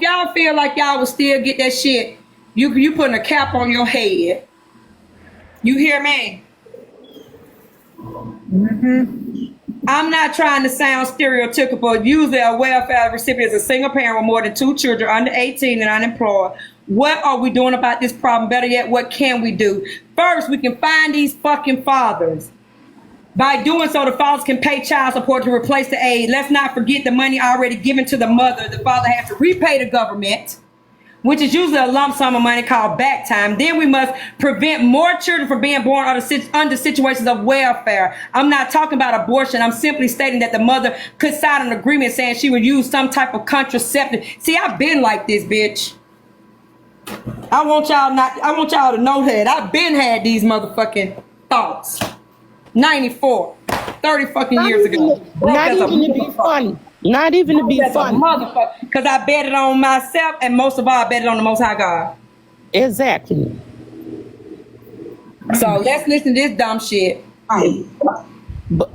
y'all feel like y'all will still get that shit, you putting a cap on your head. You hear me? I'm not trying to sound stereotypical. Usually a welfare recipient is a single parent with more than 2 children under 18 and unemployed. What are we doing about this problem? Better yet, what can we do? First, we can find these fucking fathers. By doing so, the fathers can pay child support to replace the aid. Let's not forget the money already given to the mother. The father has to repay the government, which is usually a lump sum of money called back time. Then we must prevent more children from being born under situations of welfare. I'm not talking about abortion. I'm simply stating that the mother could sign an agreement saying she would use some type of contraceptive. See, I've been like this, bitch. I want y'all to know that. I've been had these motherfucking thoughts. 94. 30 fucking years ago. Not even to be funny. Not even to be funny. Motherfucker. Because I bet it on myself, and most of all, I bet it on the Most High God. Exactly. So let's listen to this dumb shit. Right. But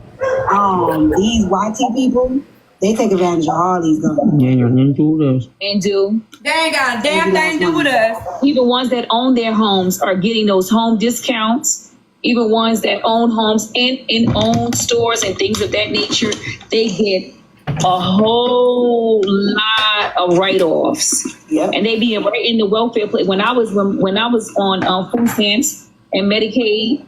these YT people, they take advantage of all these guns. And do. They ain't got a damn thing to do with us. Even ones that own their homes are getting those home discounts. Even ones that own homes and own stores and things of that nature, they get a whole lot of write-offs. Yep. And they be right in the welfare place. When I was on food stamps and Medicaid,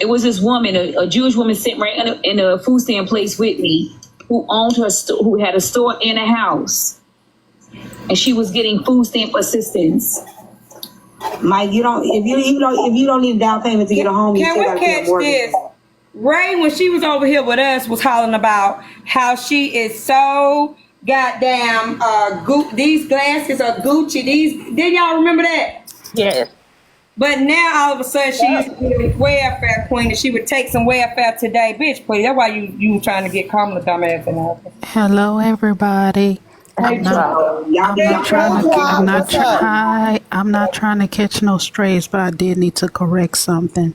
it was this woman, a Jewish woman, sitting right in a food stamp place with me, who owned who had a store and a house, and she was getting food stamp assistance. Mike, if you don't need a down payment to get a home, you Can still we gotta get a catch mortgage. this? Ray, when she was over here with us, was hollering about how she is so goddamn these glasses are Gucci. Did y'all remember that? Yes. But now all of a sudden she used to be a welfare queen and she would take some welfare today. Bitch, please. That's why you trying to get Kamala dumbass in there. Hello, everybody. I'm not trying to catch no strays, but I did need to correct something.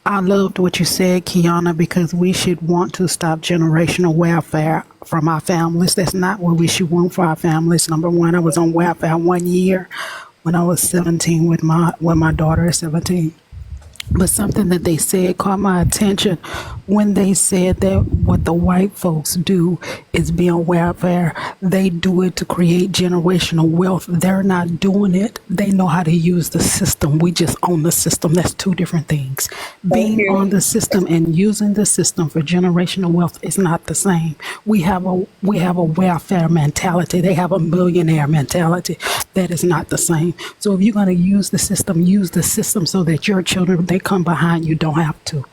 I loved what you said, Kiana, because we should want to stop generational welfare from our families. That's not what we should want for our families. Number one, I was on welfare 1 year when I was 17 with my daughter at 17. But something that they said caught my attention when they said that what the white folks do is be on welfare. They do it to create generational wealth. They're not doing it. They know how to use the system. We just own the system. That's two different things. Being on the system and using the system for generational wealth is not the same. We have a welfare mentality. They have a millionaire mentality. That is not the same. So if you're going to use the system so that your children, they come behind you, don't have to.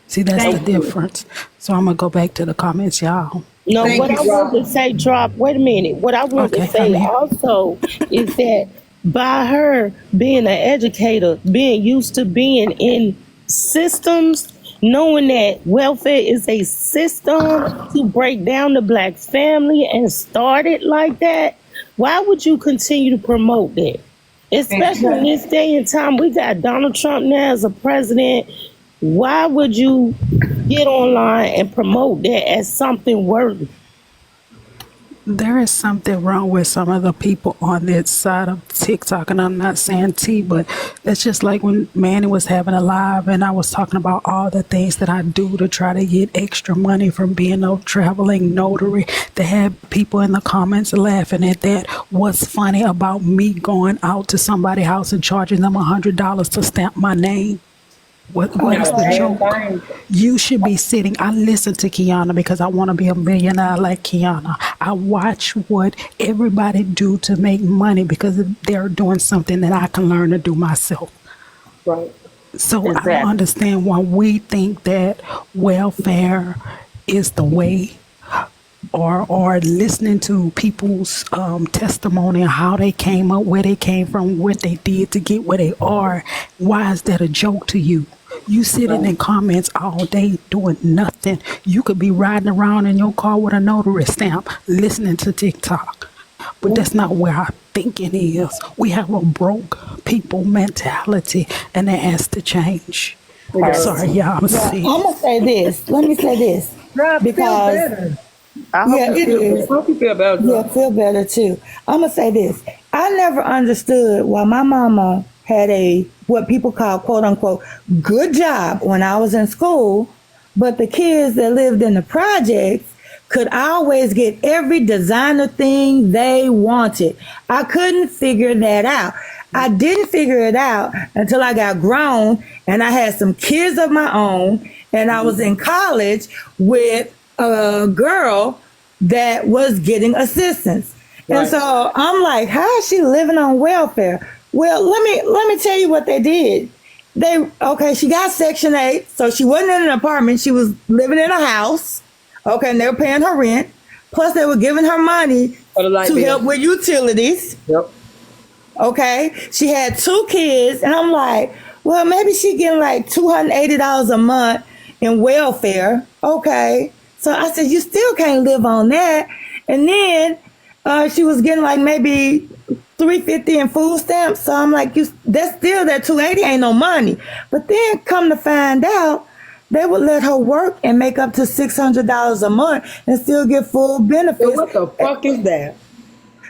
See, that's the difference. So I'm going to go back to the comments, y'all. No, what I want to say, wait a minute. What I want to say also is that by her being an educator, being used to being in systems, knowing that welfare is a system to break down the black family and start it like that, why would you continue to promote that? Especially in this day and time, we got Donald Trump now as a president. Why would you get online and promote that as something worthy? There is something wrong with some of the people on this side of TikTok, and I'm not saying T, but it's just like when Manny was having a live and I was talking about all the things that I do to try to get extra money from being a traveling notary. They had people in the comments laughing at that. What's funny about me going out to somebody's house and charging them $100 to stamp my name? What is the joke? You should be sitting. I listen to Kiana because I want to be a millionaire like Kiana. I watch what everybody do to make money because they're doing something that I can learn to do myself. Right. So I don't understand why we think that welfare is the way, or listening to people's testimony of how they came up, where they came from, what they did to get where they are. Why is that a joke to you? You sitting in comments all day doing nothing. You could be riding around in your car with a notary stamp listening to TikTok. But that's not where our thinking is. We have a broke people mentality, and that has to change. Sorry, y'all. I'm going to say this. Let me say this. Because I hope Yeah, you it feel is. better. I hope you feel better. Yeah, feel better too. I'm gonna say this. I never understood why my mama had a what people call quote unquote good job when I was in school, but the kids that lived in the projects could always get every designer thing they wanted. I couldn't figure that out. I didn't figure it out until I got grown and I had some kids of my own and I was in college with a girl that was getting assistance. And Right. so I'm like, how is she living on welfare? Well, let me tell you what they did. She got Section 8, so she wasn't in an apartment, she was living in a house. Okay, and they were paying her rent. Plus they were giving her money For the light to bill. help with utilities. Yep. Okay, she had 2 kids, and I'm like, well, maybe she getting like $280 a month in welfare. Okay, so I said, you still can't live on that. And then she was getting like maybe $350 in food stamps. So I'm like, that's still that $280 ain't no money. But then come to find out, they would let her work and make up to $600 a month and still get full benefits. What the fuck is that?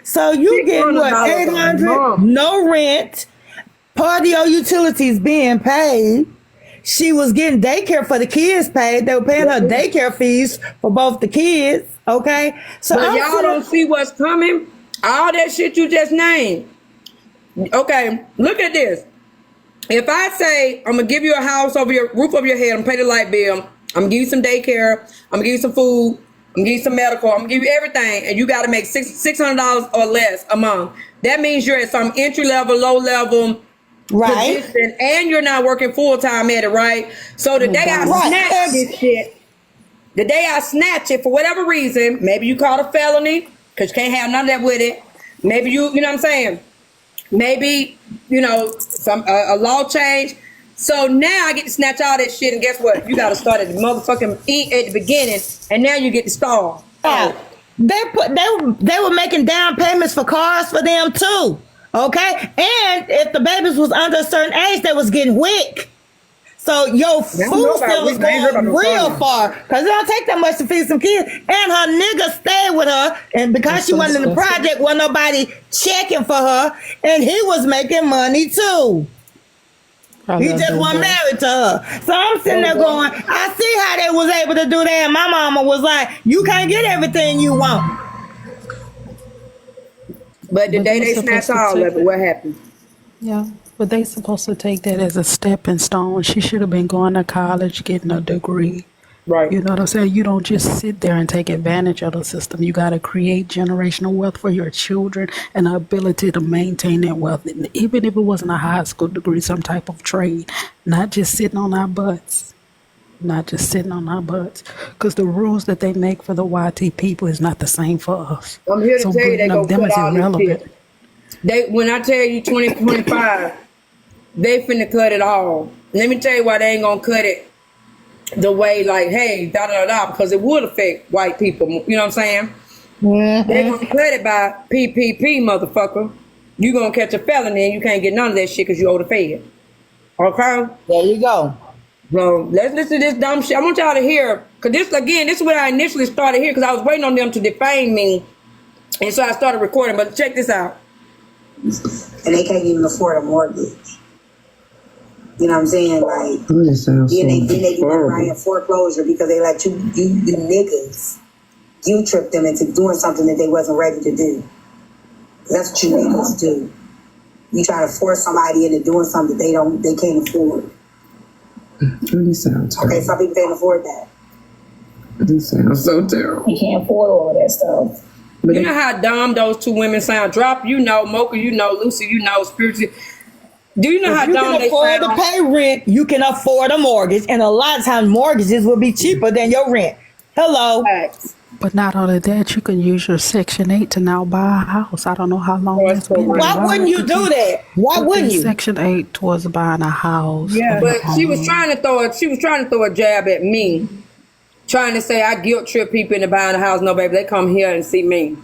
So you get what, $600 a month. $800, no rent, part of your utilities being paid. She was getting daycare for the kids paid. They were paying her daycare fees for both the kids. Okay, so But y'all don't see what's coming. All that shit you just named. Okay, look at this. If I say I'm gonna give you a house over your roof over your head, I'm gonna pay the light bill, I'm gonna give you some daycare, I'm gonna give you some food, I'm gonna give you some medical, I'm gonna give you everything, and you gotta make $600 or less a month. That means you're at some entry level, low level right, position, and you're not working full time at it, right? So the day I Right. snatch this shit, the day I snatch it for whatever reason, maybe you caught a felony because you can't have none of that with it. Maybe you know what I'm saying? Maybe, some a law change. So now I get to snatch all that shit, and guess what? You got to start at the motherfucking at the beginning, and now you get to start. Yeah. They were making down payments for cars for them too. Okay, and if the babies was under a certain age, they was getting WIC. So your food know about stamp was WIC. I ain't heard about going no real phone. far because it don't take that much to feed some kids. And her nigga stayed with her, and because she wasn't in the project, wasn't nobody checking for her, and he was making money too. He just wasn't married to her. So I'm sitting there going, I see how they was able to do that. And my mama was like, you can't get everything you want. But the But day they're they snatch supposed to all take of it, what happened? Yeah, but they supposed to take that as a stepping stone. She should have been going to college, getting a degree. Right. You know what I'm saying? You don't just sit there and take advantage of the system. You got to create generational wealth for your children and the ability to maintain that wealth. And even if it wasn't a high school degree, some type of trade, not just sitting on our butts. Not just sitting on our butts. Because the rules that they make for the YT people is not the same for us. I'm here to So tell you, they bringing go up them cut is all this irrelevant. shit. When I tell you 2025, they finna cut it all. Let me tell you why they ain't gonna cut it the way like, hey, da da da, because it would affect white people. You know what I'm saying? They gonna cut it by PPP, motherfucker. You gonna catch a felony and you can't get none of that shit because you owe the Fed. Okay? There you go. So let's listen to this dumb shit. I want y'all to hear, because this is what I initially started here, because I was waiting on them to defame me. And so I started recording, but check this out. And they can't even afford a mortgage. You know what I'm saying? Like, That sounds then they so get horrible. right in foreclosure because they let you niggas, you tricked them into doing something that they wasn't ready to do. That's what you niggas do. You try to force somebody into doing something they can't afford. That sounds Okay, terrible. some people can't afford that. That sounds so terrible. You can't afford all of that stuff. But You know how dumb those two women sound? Drop, Mocha, Lucy, Spiritual. Do you know how If you dumb can they afford to sound? pay rent, you can afford a mortgage. And a lot of times mortgages will be cheaper than your rent. Hello. Facts. But not only that, you can use your Section 8 to now buy a house. I don't know how long Oh, that's it's so been. weird. Why around, wouldn't you but do that? Why put wouldn't in you? Section 8 towards buying a house. Yeah, of but your she was own. trying to throw a jab at me, trying to say I guilt trip people into buying a house. No, baby, they come here and see me.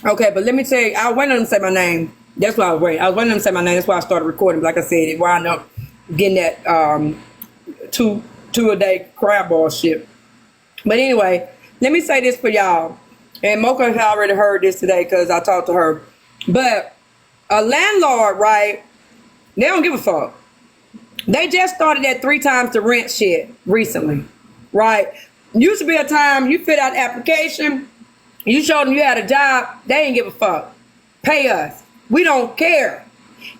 Okay, but let me tell you, I went on them to say my name. That's why I was waiting. I was waiting on them to say my name. That's why I started recording. But like I said, it wound up getting that two a day crab ball shit. But anyway, let me say this for y'all. And Mocha has already heard this today because I talked to her. But a landlord, right? They don't give a fuck. They just started that 3 times the rent shit recently, right? Used to be a time you fit out the application, you showed them you had a job, they ain't give a fuck. Pay us. We don't care.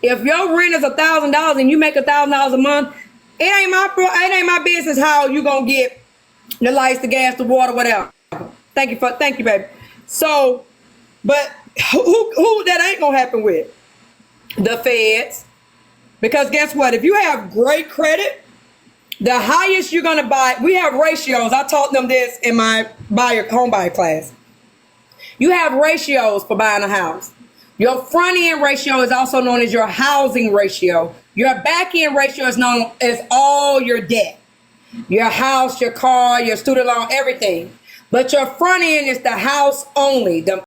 If your rent is $1,000 and you make $1,000 a month, it ain't my business how you gonna get the lights, the gas, the water, whatever. Thank you, baby. So, but who that ain't gonna happen with? The feds. Because guess what? If you have great credit, the highest you're gonna buy, we have ratios. I taught them this in my home buyer class. You have ratios for buying a house. Your front end ratio is also known as your housing ratio. Your back end ratio is known as all your debt. Your house, your car, your student loan, everything. But your front end is the house only, the